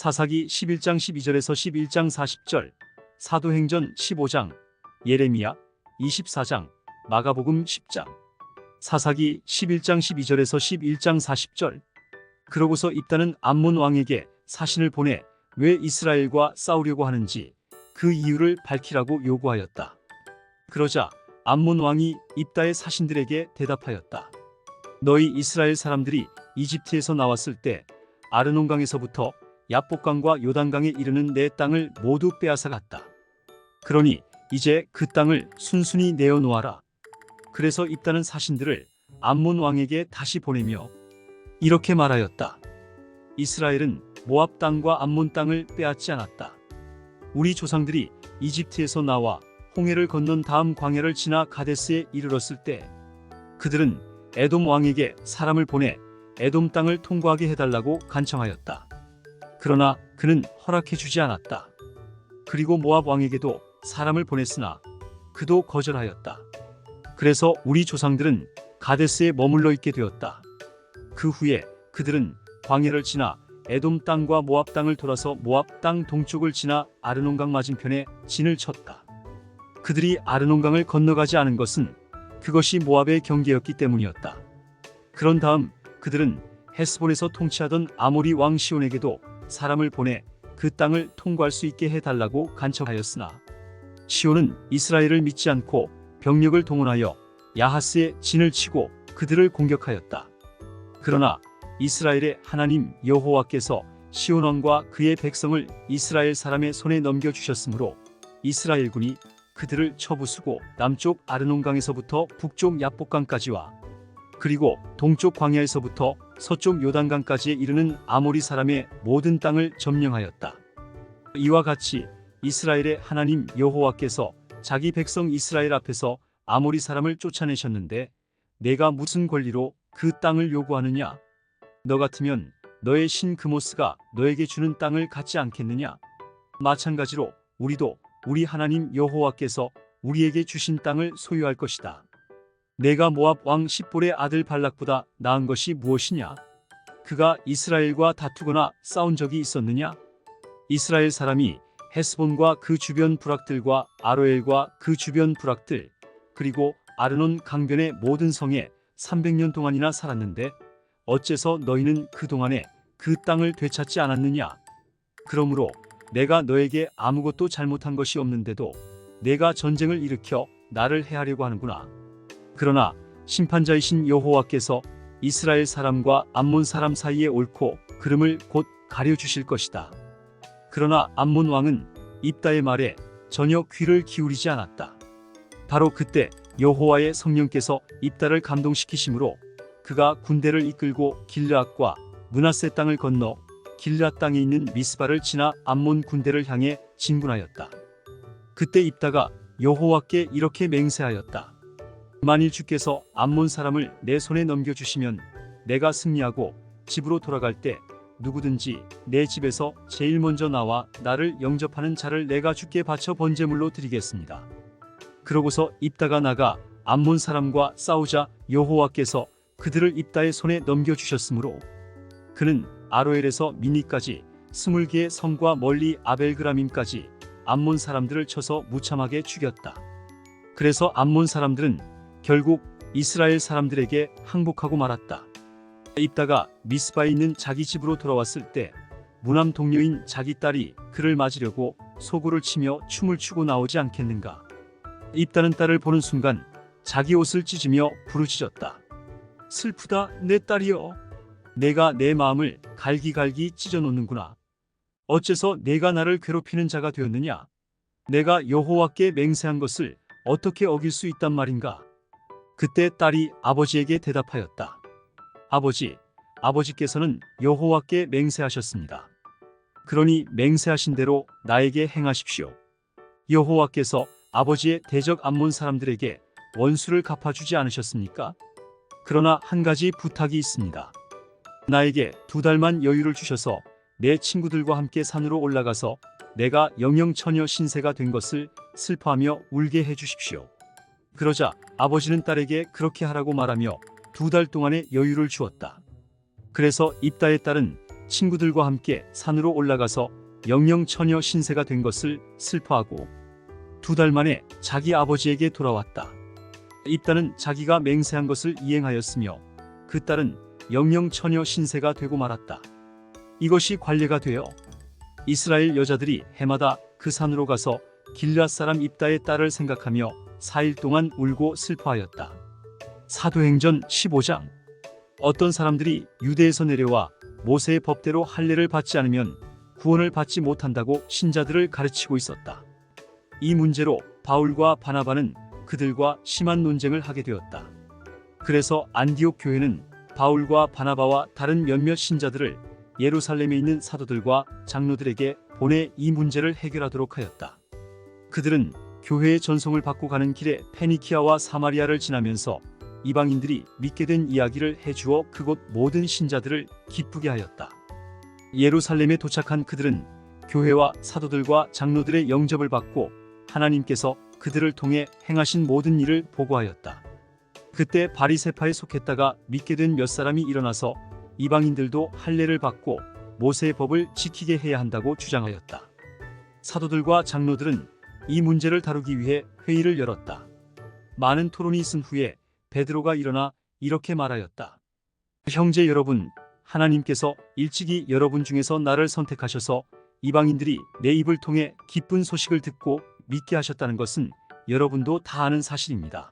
사사기 11장 12절에서 11장 40절, 사도행전 15장, 예레미야 24장, 마가복음 10장. 사사기 11장 12절에서 11장 40절. 그러고서 입다는 암몬 왕에게 사신을 보내 왜 이스라엘과 싸우려고 하는지 그 이유를 밝히라고 요구하였다. 그러자 암몬 왕이 입다의 사신들에게 대답하였다. 너희 이스라엘 사람들이 이집트에서 나왔을 때 아르논강에서부터 야복강과 요단강에 이르는 내 땅을 모두 빼앗아 갔다. 그러니 이제 그 땅을 순순히 내어놓아라. 그래서 입다는 사신들을 암몬 왕에게 다시 보내며 이렇게 말하였다. 이스라엘은 모압 땅과 암몬 땅을 빼앗지 않았다. 우리 조상들이 이집트에서 나와 홍해를 건넌 다음 광야를 지나 가데스에 이르렀을 때 그들은 에돔 왕에게 사람을 보내 에돔 땅을 통과하게 해달라고 간청하였다. 그러나 그는 허락해 주지 않았다. 그리고 모압 왕에게도 사람을 보냈으나 그도 거절하였다. 그래서 우리 조상들은 가데스에 머물러 있게 되었다. 그 후에 그들은 광야를 지나 에돔 땅과 모압 땅을 돌아서 모압 땅 동쪽을 지나 아르논강 맞은편에 진을 쳤다. 그들이 아르논강을 건너가지 않은 것은 그것이 모압의 경계였기 때문이었다. 그런 다음 그들은 헤스본에서 통치하던 아모리 왕 시온에게도 사람을 보내 그 땅을 통과할 수 있게 해달라고 간청하였으나 시온은 이스라엘을 믿지 않고 병력을 동원하여 야하스에 진을 치고 그들을 공격하였다. 그러나 이스라엘의 하나님 여호와께서 시온 왕과 그의 백성을 이스라엘 사람의 손에 넘겨주셨으므로 이스라엘군이 그들을 쳐부수고 남쪽 아르논강에서부터 북쪽 야복강까지와 그리고 동쪽 광야에서부터 서쪽 요단강까지에 이르는 아모리 사람의 모든 땅을 점령하였다. 이와 같이 이스라엘의 하나님 여호와께서 자기 백성 이스라엘 앞에서 아모리 사람을 쫓아내셨는데 내가 무슨 권리로 그 땅을 요구하느냐? 너 같으면 너의 신 그모스가 너에게 주는 땅을 갖지 않겠느냐? 마찬가지로 우리도 우리 하나님 여호와께서 우리에게 주신 땅을 소유할 것이다. 내가 모압 왕 십볼의 아들 발락보다 나은 것이 무엇이냐? 그가 이스라엘과 다투거나 싸운 적이 있었느냐? 이스라엘 사람이 헤스본과 그 주변 부락들과 아로엘과 그 주변 부락들 그리고 아르논 강변의 모든 성에 300년 동안이나 살았는데 어째서 너희는 그동안에 그 땅을 되찾지 않았느냐? 그러므로 내가 너에게 아무것도 잘못한 것이 없는데도 내가 전쟁을 일으켜 나를 해하려고 하는구나. 그러나 심판자이신 여호와께서 이스라엘 사람과 암몬 사람 사이에 옳고 그름을 곧 가려주실 것이다. 그러나 암몬 왕은 입다의 말에 전혀 귀를 기울이지 않았다. 바로 그때 여호와의 성령께서 입다를 감동시키심으로 그가 군대를 이끌고 길르앗과 므낫세 땅을 건너 길르앗 땅에 있는 미스바를 지나 암몬 군대를 향해 진군하였다. 그때 입다가 여호와께 이렇게 맹세하였다. 만일 주께서 암몬 사람을 내 손에 넘겨주시면 내가 승리하고 집으로 돌아갈 때 누구든지 내 집에서 제일 먼저 나와 나를 영접하는 자를 내가 주께 바쳐 번제물로 드리겠습니다. 그러고서 입다가 나가 암몬 사람과 싸우자 여호와께서 그들을 입다의 손에 넘겨주셨으므로 그는 아로엘에서 미니까지 20개의 성과 멀리 아벨그라밈까지 암몬 사람들을 쳐서 무참하게 죽였다. 그래서 암몬 사람들은 결국 이스라엘 사람들에게 항복하고 말았다. 입다가 미스바에 있는 자기 집으로 돌아왔을 때 무남 동료인 자기 딸이 그를 맞으려고 소고를 치며 춤을 추고 나오지 않겠는가. 입다는 딸을 보는 순간 자기 옷을 찢으며 부르짖었다. 슬프다 내 딸이여. 내가 내 마음을 갈기갈기 찢어놓는구나. 어째서 내가 나를 괴롭히는 자가 되었느냐? 내가 여호와께 맹세한 것을 어떻게 어길 수 있단 말인가? 그때 딸이 아버지에게 대답하였다. 아버지께서는 여호와께 맹세하셨습니다. 그러니 맹세하신 대로 나에게 행하십시오. 여호와께서 아버지의 대적 암몬 사람들에게 원수를 갚아주지 않으셨습니까? 그러나 한 가지 부탁이 있습니다. 나에게 2달만 여유를 주셔서 내 친구들과 함께 산으로 올라가서 내가 영영처녀 신세가 된 것을 슬퍼하며 울게 해주십시오. 그러자 아버지는 딸에게 그렇게 하라고 말하며 2달 동안의 여유를 주었다. 그래서 입다의 딸은 친구들과 함께 산으로 올라가서 영영 처녀 신세가 된 것을 슬퍼하고 2달 만에 자기 아버지에게 돌아왔다. 입다는 자기가 맹세한 것을 이행하였으며 그 딸은 영영 처녀 신세가 되고 말았다. 이것이 관례가 되어 이스라엘 여자들이 해마다 그 산으로 가서 길앗 사람 입다의 딸을 생각하며 4일 동안 울고 슬퍼하였다. 사도행전 15장. 어떤 사람들이 유대에서 내려와 모세의 법대로 할례를 받지 않으면 구원을 받지 못한다고 신자들을 가르치고 있었다. 이 문제로 바울과 바나바는 그들과 심한 논쟁을 하게 되었다. 그래서 안디옥 교회는 바울과 바나바와 다른 몇몇 신자들을 예루살렘에 있는 사도들과 장로들에게 보내 이 문제를 해결하도록 하였다. 그들은 교회의 전송을 받고 가는 길에 페니키아와 사마리아를 지나면서 이방인들이 믿게 된 이야기를 해주어 그곳 모든 신자들을 기쁘게 하였다. 예루살렘에 도착한 그들은 교회와 사도들과 장로들의 영접을 받고 하나님께서 그들을 통해 행하신 모든 일을 보고하였다. 그때 바리새파에 속했다가 믿게 된 몇 사람이 일어나서 이방인들도 할례를 받고 모세의 법을 지키게 해야 한다고 주장하였다. 사도들과 장로들은 이 문제를 다루기 위해 회의를 열었다. 많은 토론이 있은 후에 베드로가 일어나 이렇게 말하였다. 형제 여러분, 하나님께서 일찍이 여러분 중에서 나를 선택하셔서 이방인들이 내 입을 통해 기쁜 소식을 듣고 믿게 하셨다는 것은 여러분도 다 아는 사실입니다.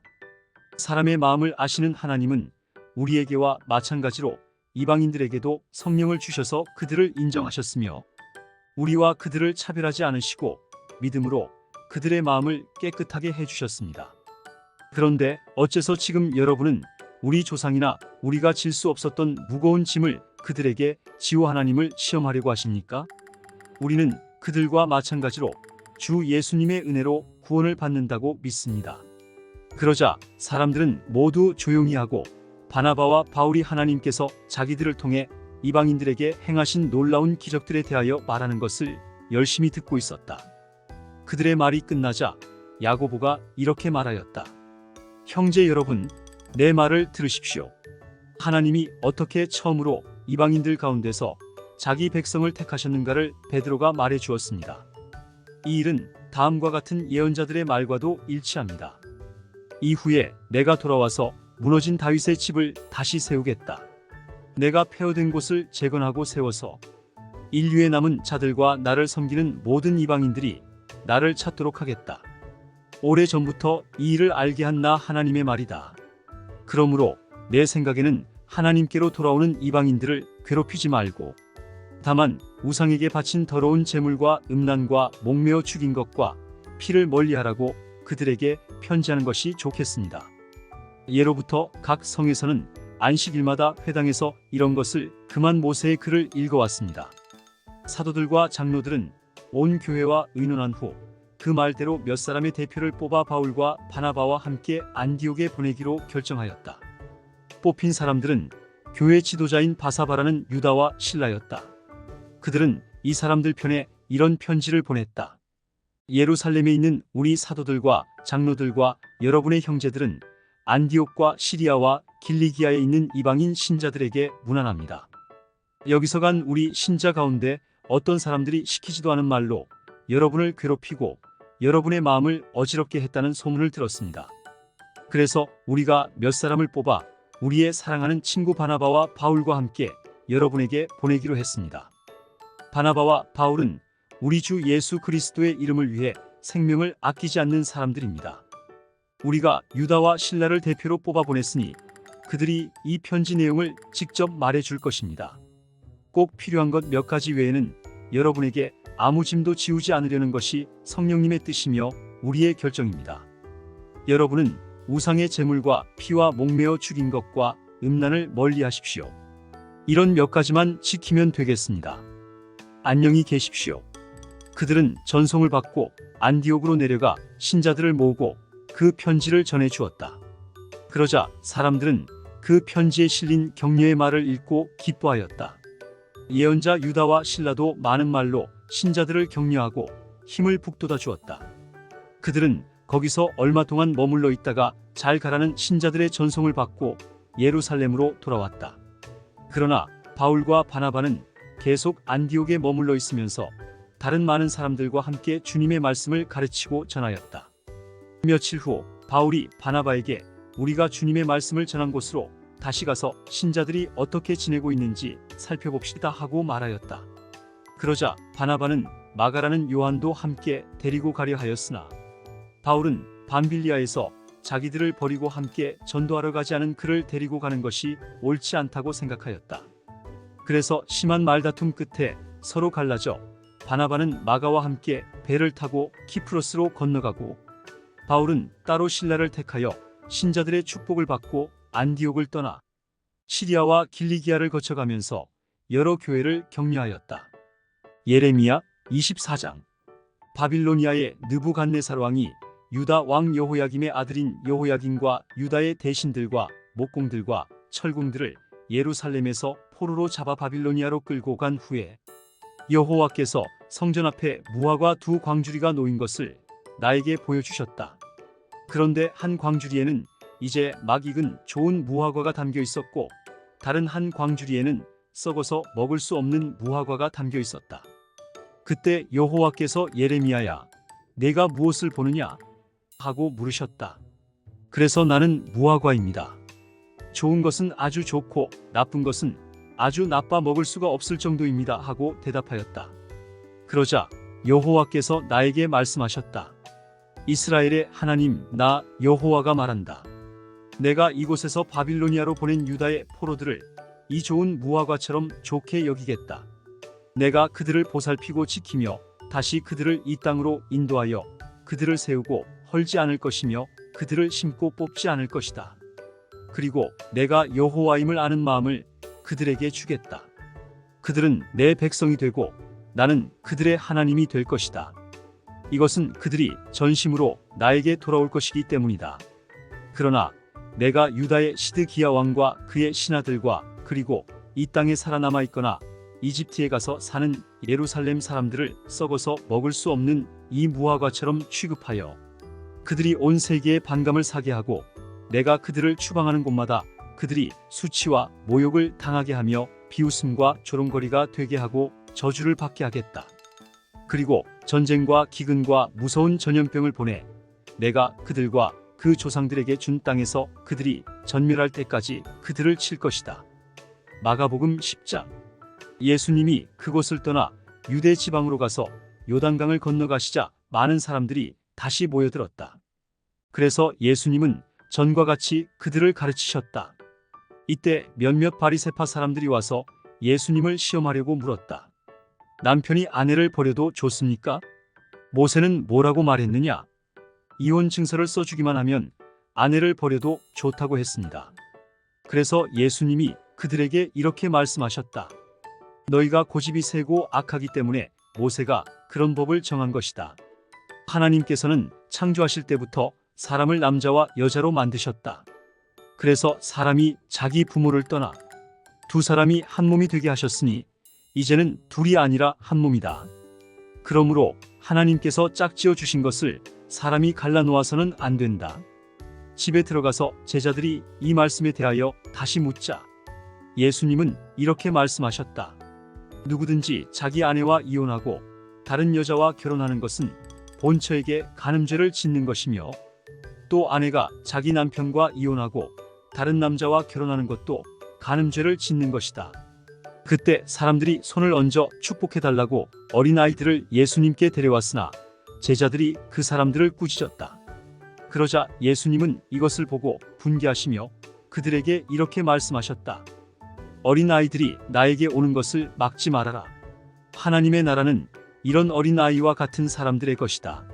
사람의 마음을 아시는 하나님은 우리에게와 마찬가지로 이방인들에게도 성령을 주셔서 그들을 인정하셨으며 우리와 그들을 차별하지 않으시고 믿음으로 그들의 마음을 깨끗하게 해주셨습니다. 그런데 어째서 지금 여러분은 우리 조상이나 우리가 질 수 없었던 무거운 짐을 그들에게 지워 하나님을 시험하려고 하십니까? 우리는 그들과 마찬가지로 주 예수님의 은혜로 구원을 받는다고 믿습니다. 그러자 사람들은 모두 조용히 하고 바나바와 바울이 하나님께서 자기들을 통해 이방인들에게 행하신 놀라운 기적들에 대하여 말하는 것을 열심히 듣고 있었다. 그들의 말이 끝나자 야고보가 이렇게 말하였다. 형제 여러분, 내 말을 들으십시오. 하나님이 어떻게 처음으로 이방인들 가운데서 자기 백성을 택하셨는가를 베드로가 말해 주었습니다. 이 일은 다음과 같은 예언자들의 말과도 일치합니다. 이후에 내가 돌아와서 무너진 다윗의 집을 다시 세우겠다. 내가 폐허된 곳을 재건하고 세워서 인류에 남은 자들과 나를 섬기는 모든 이방인들이 나를 찾도록 하겠다. 오래전부터 이 일을 알게 한 나 하나님의 말이다. 그러므로 내 생각에는 하나님께로 돌아오는 이방인들을 괴롭히지 말고 다만 우상에게 바친 더러운 제물과 음란과 목매어 죽인 것과 피를 멀리하라고 그들에게 편지하는 것이 좋겠습니다. 예로부터 각 성에서는 안식일마다 회당에서 이런 것을 금한 모세의 글을 읽어왔습니다. 사도들과 장로들은 온 교회와 의논한 후 그 말대로 몇 사람의 대표를 뽑아 바울과 바나바와 함께 안디옥에 보내기로 결정하였다. 뽑힌 사람들은 교회 지도자인 바사바라는 유다와 실라였다. 그들은 이 사람들 편에 이런 편지를 보냈다. 예루살렘에 있는 우리 사도들과 장로들과 여러분의 형제들은 안디옥과 시리아와 길리기아에 있는 이방인 신자들에게 문안합니다. 여기서 간 우리 신자 가운데 어떤 사람들이 시키지도 않은 말로 여러분을 괴롭히고 여러분의 마음을 어지럽게 했다는 소문을 들었습니다. 그래서 우리가 몇 사람을 뽑아 우리의 사랑하는 친구 바나바와 바울과 함께 여러분에게 보내기로 했습니다. 바나바와 바울은 우리 주 예수 그리스도의 이름을 위해 생명을 아끼지 않는 사람들입니다. 우리가 유다와 실라를 대표로 뽑아 보냈으니 그들이 이 편지 내용을 직접 말해 줄 것입니다. 꼭 필요한 것 몇 가지 외에는 여러분에게 아무 짐도 지우지 않으려는 것이 성령님의 뜻이며 우리의 결정입니다. 여러분은 우상의 제물과 피와 목매어 죽인 것과 음란을 멀리 하십시오. 이런 몇 가지만 지키면 되겠습니다. 안녕히 계십시오. 그들은 전송을 받고 안디옥으로 내려가 신자들을 모으고 그 편지를 전해 주었다. 그러자 사람들은 그 편지에 실린 격려의 말을 읽고 기뻐하였다. 예언자 유다와 실라도 많은 말로 신자들을 격려하고 힘을 북돋아 주었다. 그들은 거기서 얼마 동안 머물러 있다가 잘 가라는 신자들의 전송을 받고 예루살렘으로 돌아왔다. 그러나 바울과 바나바는 계속 안디옥에 머물러 있으면서 다른 많은 사람들과 함께 주님의 말씀을 가르치고 전하였다. 며칠 후 바울이 바나바에게 우리가 주님의 말씀을 전한 곳으로 다시 가서 신자들이 어떻게 지내고 있는지 살펴봅시다 하고 말하였다. 그러자 바나바는 마가라는 요한도 함께 데리고 가려 하였으나 바울은 밤빌리아에서 자기들을 버리고 함께 전도하러 가지 않은 그를 데리고 가는 것이 옳지 않다고 생각하였다. 그래서 심한 말다툼 끝에 서로 갈라져 바나바는 마가와 함께 배를 타고 키프로스로 건너가고 바울은 따로 신라를 택하여 신자들의 축복을 받고 안디옥을 떠나 시리아와 길리기아를 거쳐가면서 여러 교회를 격려하였다. 예레미야 24장. 바빌로니아의 느부갓네살 왕이 유다 왕 여호야김의 아들인 여호야김과 유다의 대신들과 목공들과 철공들을 예루살렘에서 포로로 잡아 바빌로니아로 끌고 간 후에 여호와께서 성전 앞에 무화과 두 광주리가 놓인 것을 나에게 보여주셨다. 그런데 한 광주리에는 이제 막 익은 좋은 무화과가 담겨 있었고 다른 한 광주리에는 썩어서 먹을 수 없는 무화과가 담겨 있었다. 그때 여호와께서 예레미야야, 내가 무엇을 보느냐? 하고 물으셨다. 그래서 나는 무화과입니다. 좋은 것은 아주 좋고 나쁜 것은 아주 나빠 먹을 수가 없을 정도입니다. 하고 대답하였다. 그러자 여호와께서 나에게 말씀하셨다. 이스라엘의 하나님 나 여호와가 말한다. 내가 이곳에서 바빌로니아로 보낸 유다의 포로들을 이 좋은 무화과처럼 좋게 여기겠다. 내가 그들을 보살피고 지키며 다시 그들을 이 땅으로 인도하여 그들을 세우고 헐지 않을 것이며 그들을 심고 뽑지 않을 것이다. 그리고 내가 여호와임을 아는 마음을 그들에게 주겠다. 그들은 내 백성이 되고 나는 그들의 하나님이 될 것이다. 이것은 그들이 전심으로 나에게 돌아올 것이기 때문이다. 그러나 내가 유다의 시드기야 왕과 그의 신하들과 그리고 이 땅에 살아남아 있거나 이집트에 가서 사는 예루살렘 사람들을 썩어서 먹을 수 없는 이 무화과처럼 취급하여 그들이 온 세계에 반감을 사게 하고 내가 그들을 추방하는 곳마다 그들이 수치와 모욕을 당하게 하며 비웃음과 조롱거리가 되게 하고 저주를 받게 하겠다. 그리고 전쟁과 기근과 무서운 전염병을 보내 내가 그들과 그 조상들에게 준 땅에서 그들이 전멸할 때까지 그들을 칠 것이다. 마가복음 10장. 예수님이 그곳을 떠나 유대 지방으로 가서 요단강을 건너가시자 많은 사람들이 다시 모여들었다. 그래서 예수님은 전과 같이 그들을 가르치셨다. 이때 몇몇 바리새파 사람들이 와서 예수님을 시험하려고 물었다. 남편이 아내를 버려도 좋습니까? 모세는 뭐라고 말했느냐? 이혼 증서를 써주기만 하면 아내를 버려도 좋다고 했습니다. 그래서 예수님이 그들에게 이렇게 말씀하셨다. 너희가 고집이 세고 악하기 때문에 모세가 그런 법을 정한 것이다. 하나님께서는 창조하실 때부터 사람을 남자와 여자로 만드셨다. 그래서 사람이 자기 부모를 떠나 두 사람이 한 몸이 되게 하셨으니 이제는 둘이 아니라 한 몸이다. 그러므로 하나님께서 짝지어 주신 것을 사람이 갈라놓아서는 안 된다. 집에 들어가서 제자들이 이 말씀에 대하여 다시 묻자 예수님은 이렇게 말씀하셨다. 누구든지 자기 아내와 이혼하고 다른 여자와 결혼하는 것은 본처에게 간음죄를 짓는 것이며 또 아내가 자기 남편과 이혼하고 다른 남자와 결혼하는 것도 간음죄를 짓는 것이다. 그때 사람들이 손을 얹어 축복해달라고 어린아이들을 예수님께 데려왔으나 제자들이 그 사람들을 꾸짖었다. 그러자 예수님은 이것을 보고 분개하시며 그들에게 이렇게 말씀하셨다. 어린아이들이 나에게 오는 것을 막지 말아라. 하나님의 나라는 이런 어린아이와 같은 사람들의 것이다.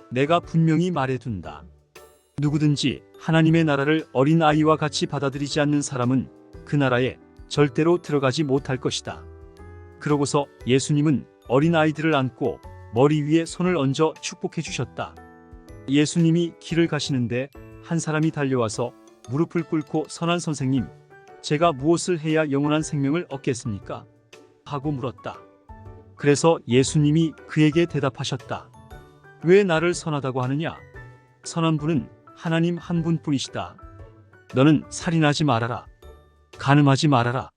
내가 분명히 말해둔다. 누구든지 하나님의 나라를 어린아이와 같이 받아들이지 않는 사람은 그 나라에 절대로 들어가지 못할 것이다. 그러고서 예수님은 어린아이들을 안고 머리 위에 손을 얹어 축복해 주셨다. 예수님이 길을 가시는데 한 사람이 달려와서 무릎을 꿇고 선한 선생님, 제가 무엇을 해야 영원한 생명을 얻겠습니까? 하고 물었다. 그래서 예수님이 그에게 대답하셨다. 왜 나를 선하다고 하느냐? 선한 분은 하나님 한 분뿐이시다. 너는 살인하지 말아라. 간음하지 말아라.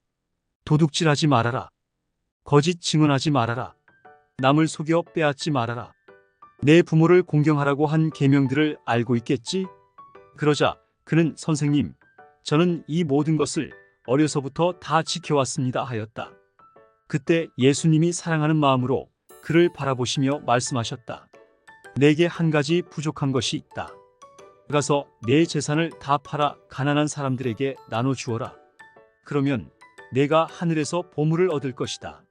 도둑질하지 말아라. 거짓 증언하지 말아라. 남을 속여 빼앗지 말아라. 내 부모를 공경하라고 한 계명들을 알고 있겠지? 그러자 그는 선생님, 저는 이 모든 것을 어려서부터 다 지켜왔습니다 하였다. 그때 예수님이 사랑하는 마음으로 그를 바라보시며 말씀하셨다. 내게 한 가지 부족한 것이 있다. 가서 내 재산을 다 팔아 가난한 사람들에게 나눠 주어라. 그러면 내가 하늘에서 보물을 얻을 것이다.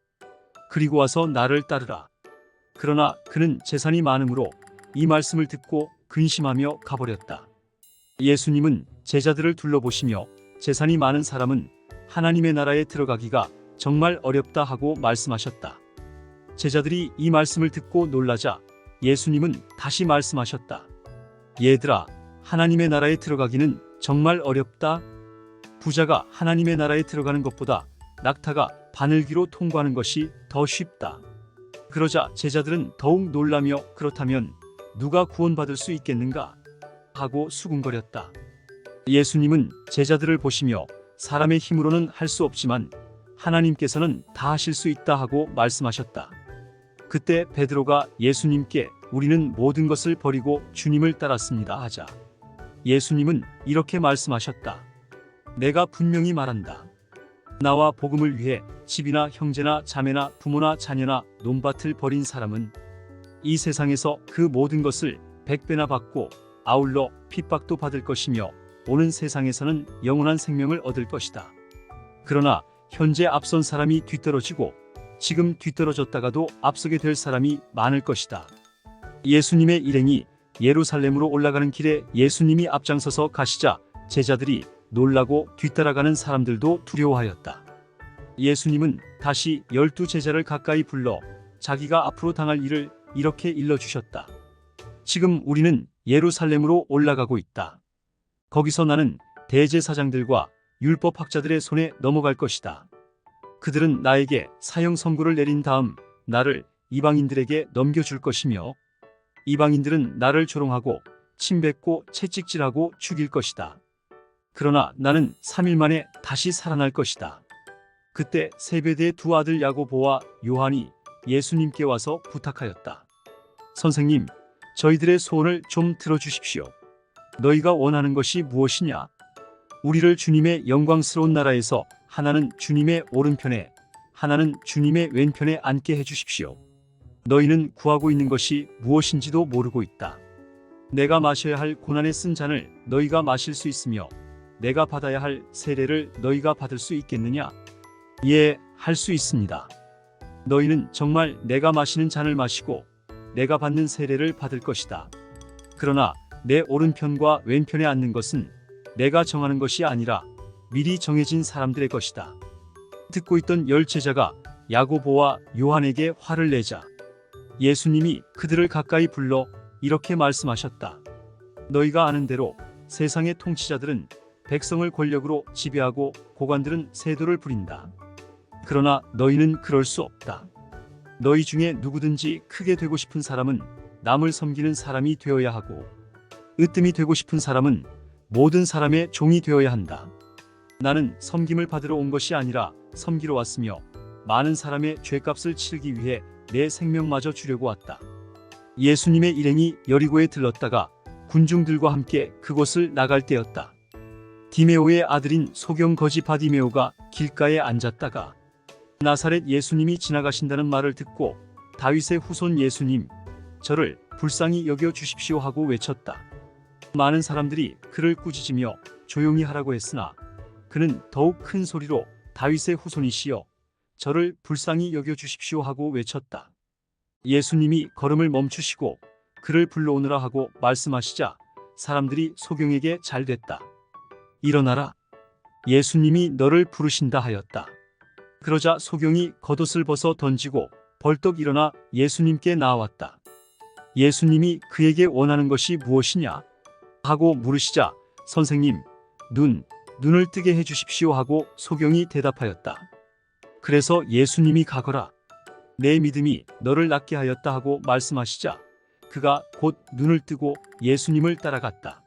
그리고 와서 나를 따르라. 그러나 그는 재산이 많으므로 이 말씀을 듣고 근심하며 가버렸다. 예수님은 제자들을 둘러보시며 재산이 많은 사람은 하나님의 나라에 들어가기가 정말 어렵다 하고 말씀하셨다. 제자들이 이 말씀을 듣고 놀라자 예수님은 다시 말씀하셨다. 얘들아, 하나님의 나라에 들어가기는 정말 어렵다. 부자가 하나님의 나라에 들어가는 것보다 낙타가 바늘기로 통과하는 것이 더 쉽다. 그러자 제자들은 더욱 놀라며 그렇다면 누가 구원받을 수 있겠는가? 하고 수군거렸다. 예수님은 제자들을 보시며 사람의 힘으로는 할 수 없지만 하나님께서는 다 하실 수 있다 하고 말씀하셨다. 그때 베드로가 예수님께 우리는 모든 것을 버리고 주님을 따랐습니다 하자 예수님은 이렇게 말씀하셨다. 내가 분명히 말한다. 나와 복음을 위해 집이나 형제나 자매나 부모나 자녀나 논밭을 버린 사람은 이 세상에서 그 모든 것을 100배나 받고 아울러 핍박도 받을 것이며 오는 세상에서는 영원한 생명을 얻을 것이다. 그러나 현재 앞선 사람이 뒤떨어지고 지금 뒤떨어졌다가도 앞서게 될 사람이 많을 것이다. 예수님의 일행이 예루살렘으로 올라가는 길에 예수님이 앞장서서 가시자 제자들이 놀라고 뒤따라가는 사람들도 두려워하였다. 예수님은 다시 12 제자를 가까이 불러 자기가 앞으로 당할 일을 이렇게 일러주셨다. 지금 우리는 예루살렘으로 올라가고 있다. 거기서 나는 대제사장들과 율법학자들의 손에 넘어갈 것이다. 그들은 나에게 사형 선고를 내린 다음 나를 이방인들에게 넘겨줄 것이며 이방인들은 나를 조롱하고 침뱉고 채찍질하고 죽일 것이다. 그러나 나는 3일 만에 다시 살아날 것이다. 그때 세베대의 두 아들 야고보와 요한이 예수님께 와서 부탁하였다. 선생님, 저희들의 소원을 좀 들어주십시오. 너희가 원하는 것이 무엇이냐? 우리를 주님의 영광스러운 나라에서 하나는 주님의 오른편에 하나는 주님의 왼편에 앉게 해주십시오. 너희는 구하고 있는 것이 무엇인지도 모르고 있다. 내가 마셔야 할 고난에 쓴 잔을 너희가 마실 수 있으며 내가 받아야 할 세례를 너희가 받을 수 있겠느냐? 예, 할 수 있습니다. 너희는 정말 내가 마시는 잔을 마시고 내가 받는 세례를 받을 것이다. 그러나 내 오른편과 왼편에 앉는 것은 내가 정하는 것이 아니라 미리 정해진 사람들의 것이다. 듣고 있던 10 제자가 야고보와 요한에게 화를 내자 예수님이 그들을 가까이 불러 이렇게 말씀하셨다. 너희가 아는 대로 세상의 통치자들은 백성을 권력으로 지배하고 고관들은 세도를 부린다. 그러나 너희는 그럴 수 없다. 너희 중에 누구든지 크게 되고 싶은 사람은 남을 섬기는 사람이 되어야 하고 으뜸이 되고 싶은 사람은 모든 사람의 종이 되어야 한다. 나는 섬김을 받으러 온 것이 아니라 섬기러 왔으며 많은 사람의 죄값을 치르기 위해 내 생명마저 주려고 왔다. 예수님의 일행이 여리고에 들렀다가 군중들과 함께 그곳을 나갈 때였다. 디메오의 아들인 소경 거지 바디메오가 길가에 앉았다가 나사렛 예수님이 지나가신다는 말을 듣고 다윗의 후손 예수님, 저를 불쌍히 여겨 주십시오 하고 외쳤다. 많은 사람들이 그를 꾸짖으며 조용히 하라고 했으나 그는 더욱 큰 소리로 다윗의 후손이시여, 저를 불쌍히 여겨 주십시오 하고 외쳤다. 예수님이 걸음을 멈추시고 그를 불러오느라 하고 말씀하시자 사람들이 소경에게 잘됐다. 일어나라. 예수님이 너를 부르신다 하였다. 그러자 소경이 겉옷을 벗어 던지고 벌떡 일어나 예수님께 나아왔다. 예수님이 그에게 원하는 것이 무엇이냐? 하고 물으시자 선생님, 눈을 뜨게 해주십시오 하고 소경이 대답하였다. 그래서 예수님이 가거라. 내 믿음이 너를 낫게 하였다 하고 말씀하시자 그가 곧 눈을 뜨고 예수님을 따라갔다.